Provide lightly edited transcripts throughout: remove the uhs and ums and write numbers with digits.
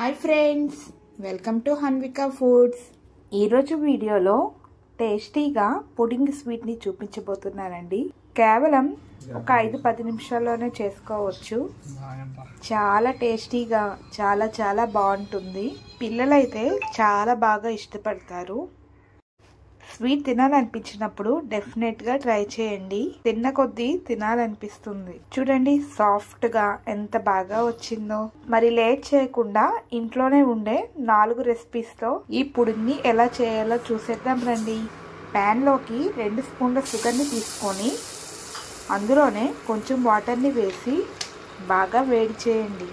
Hi friends, welcome to Hanvika foods. ఈరోజు వీడియోలో టేస్టీగా పుడింగ్ స్వీట్ని చూపించబోతున్నానండి. కేవలం ఒక 5-10 నిమిషాల్లోనే చేసుకోవచ్చు. చాలా టేస్టీగా చాలా బాగుంటుంది. పిల్లలైతే చాలా బాగా ఇష్టపడతారు. స్వీట్ తినాలనిపించినప్పుడు డెఫినెట్గా ట్రై చేయండి. తిన్న కొద్దీ తినాలనిపిస్తుంది. చూడండి సాఫ్ట్గా ఎంత బాగా వచ్చిందో. మరి లేట్ చేయకుండా ఇంట్లోనే ఉండే 4 రెసిపీస్తో ఈ పుడింగ్ని ఎలా చేయాలో చూసేద్దాం రండి. ప్యాన్లోకి 2 స్పూన్ల షుగర్ని తీసుకొని అందులోనే కొంచెం వాటర్ని వేసి బాగా వేడి చేయండి.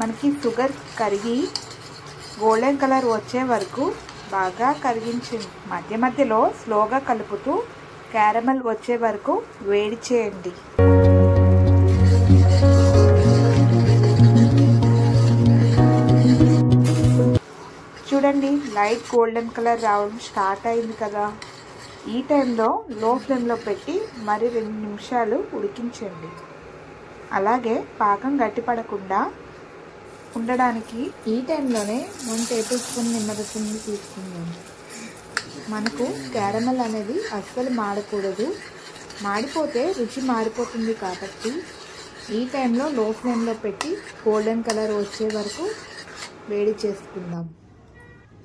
మనకి షుగర్ కరిగి గోల్డెన్ కలర్ వచ్చే వరకు బాగా కరిగించండి. మధ్యలో స్లోగా కలుపుతూ క్యారమెల్ వచ్చే వరకు వేడి చేయండి. చూడండి లైట్ గోల్డెన్ కలర్ రావడం స్టార్ట్ అయింది కదా. ఈ టైంలో లో ఫ్లేమ్లో పెట్టి మరి 2 నిమిషాలు ఉడికించండి. అలాగే పాకం గట్టిపడకుండా ఉండడానికి ఈ టైంలోనే 1 టేబుల్ స్పూన్ నిమ్మరసాన్ని తీసుకుందాం. మనకు క్యారమెల్ అనేది అస్సలు మాడకూడదు. మాడిపోతే రుచి మారిపోతుంది కాబట్టి ఈ టైంలో లో ఫ్లేమ్లో పెట్టి గోల్డెన్ కలర్ వచ్చే వరకు వేడి చేసుకుందాం.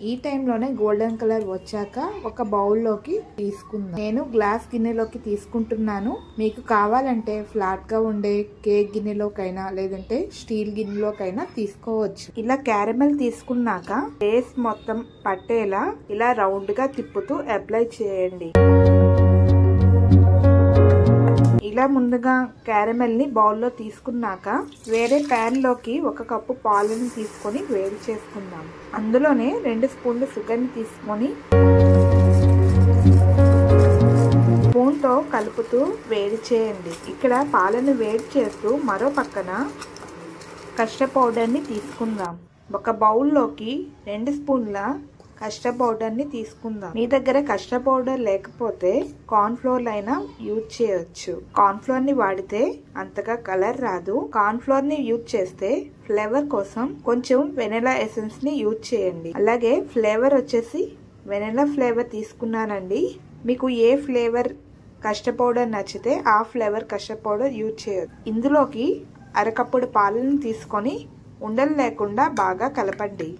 ఈ టైంలోనే గోల్డెన్ కలర్ వచ్చాక ఒక బౌల్లోకి తీసుకుందాం. నేను గ్లాస్ గిన్నెలోకి తీసుకుంటున్నాను. మీకు కావాలంటే ఫ్లాట్గా ఉండే కేక్ గిన్నెలోకైనా లేదంటే స్టీల్ గిన్నెలోకైనా తీసుకోవచ్చు. ఇలా క్యారమెల్ తీసుకున్నాక బేస్ మొత్తం పట్టేలా ఇలా రౌండ్గా తిప్పుతూ అప్లై చేయండి. ఇలా ముందుగా క్యారమెల్ ని బౌల్లో తీసుకున్నాక వేరే ప్యాన్ లోకి 1 కప్పు పాలను తీసుకొని వేడి చేసుకుందాం. అందులోనే 2 స్పూన్లు షుగర్ ని తీసుకొని స్పూన్ తో కలుపుతూ వేడి చేయండి. ఇక్కడ పాలను వేడి చేస్తూ మరో పక్కన కస్టర్డ్ పౌడర్ ని తీసుకుందాం. ఒక బౌల్లోకి 2 స్పూన్ల కస్టర్డ్ పౌడర్ ని తీసుకుందాం. మీ దగ్గర కస్టర్డ్ పౌడర్ లేకపోతే కార్న్ ఫ్లోర్ అయినా యూజ్ చేయొచ్చు. కార్న్ ఫ్లోర్ ని వాడితే అంతగా కలర్ రాదు. కార్న్ ఫ్లోర్ ని యూజ్ చేస్తే ఫ్లేవర్ కోసం కొంచెం వెనిలా ఎసెన్స్ ని యూజ్ చేయండి. అలాగే ఫ్లేవర్ వచ్చేసి వెనిలా ఫ్లేవర్ తీసుకున్నానండి. మీకు ఏ ఫ్లేవర్ కస్టర్డ్ పౌడర్ నచ్చితే ఆ ఫ్లేవర్ కస్టర్డ్ పౌడర్ యూజ్ చేయొచ్చు. ఇందులోకి 1/2 కప్పుడు పాలను తీసుకొని ఉండలు లేకుండా బాగా కలపండి.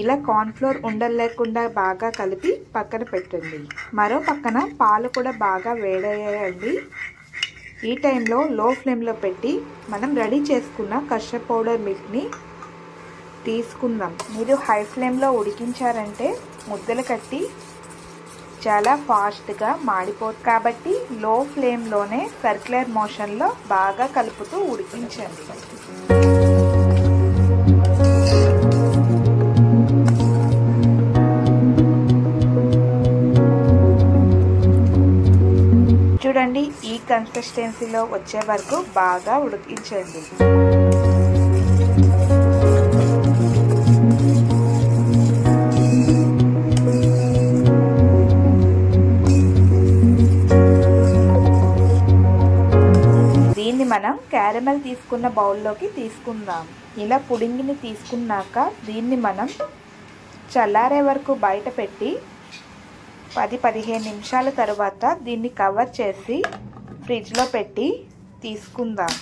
ఇలా కార్న్ ఫ్లోర్ ఉండలు లేకుండా బాగా కలిపి పక్కన పెట్టండి. మరో పక్కన పాలు కూడా బాగా వేడయ్యాయండి. ఈ టైంలో లో ఫ్లేమ్లో పెట్టి మనం రెడీ చేసుకున్న కస్టర్డ్ పౌడర్ మిల్క్ని తీసుకుందాం. మీరు హై ఫ్లేమ్లో ఉడికించారంటే ముద్దలు కట్టి చాలా ఫాస్ట్గా మాడిపోతుంది. కాబట్టి లో ఫ్లేమ్లోనే సర్క్యులర్ మోషన్లో బాగా కలుపుతూ ఉడికించండి. చూడండి ఈ కన్సిస్టెన్సీలో వచ్చే వరకు బాగా ఉడికించండి. దీన్ని మనం క్యారమెల్ తీసుకున్న బౌల్లోకి తీసుకుందాం. ఇలా పుడింగిని తీసుకున్నాక దీన్ని మనం చల్లారే వరకు బయట పెట్టి 10-15 నిమిషాల తర్వాత దీన్ని కవర్ చేసి ఫ్రిడ్జ్లో పెట్టి తీసుకుందాం.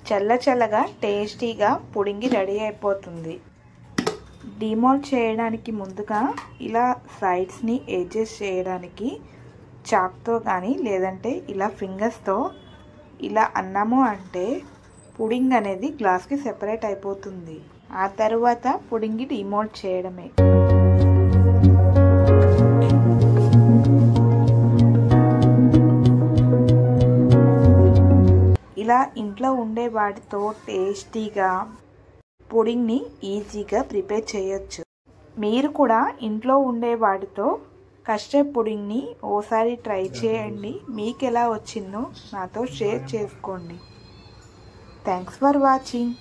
చల్లగా టేస్టీగా పుడింగి రెడీ అయిపోతుంది. డిమోల్డ్ చేయడానికి ముందుగా ఇలా సైడ్స్ని ఎడ్జెస్ చేయడానికి చాక్తో కానీ లేదంటే ఇలా ఫింగర్స్తో ఇలా అన్నాము అంటే పుడింగ్ అనేది గ్లాస్కి సెపరేట్ అయిపోతుంది. ఆ తర్వాత పుడింగి డిమోల్డ్ చేయడమే. ఇలా ఇంట్లో ఉండే వాటితో టేస్టీగా పుడింగ్ని ఈజీగా ప్రిపేర్ చేయొచ్చు. మీరు కూడా ఇంట్లో ఉండే వాటితో కస్టర్డ్ పుడింగ్ని ఓసారి ట్రై చేయండి. మీకు ఎలా వచ్చిందో నాతో షేర్ చేసుకోండి. Thanks for watching.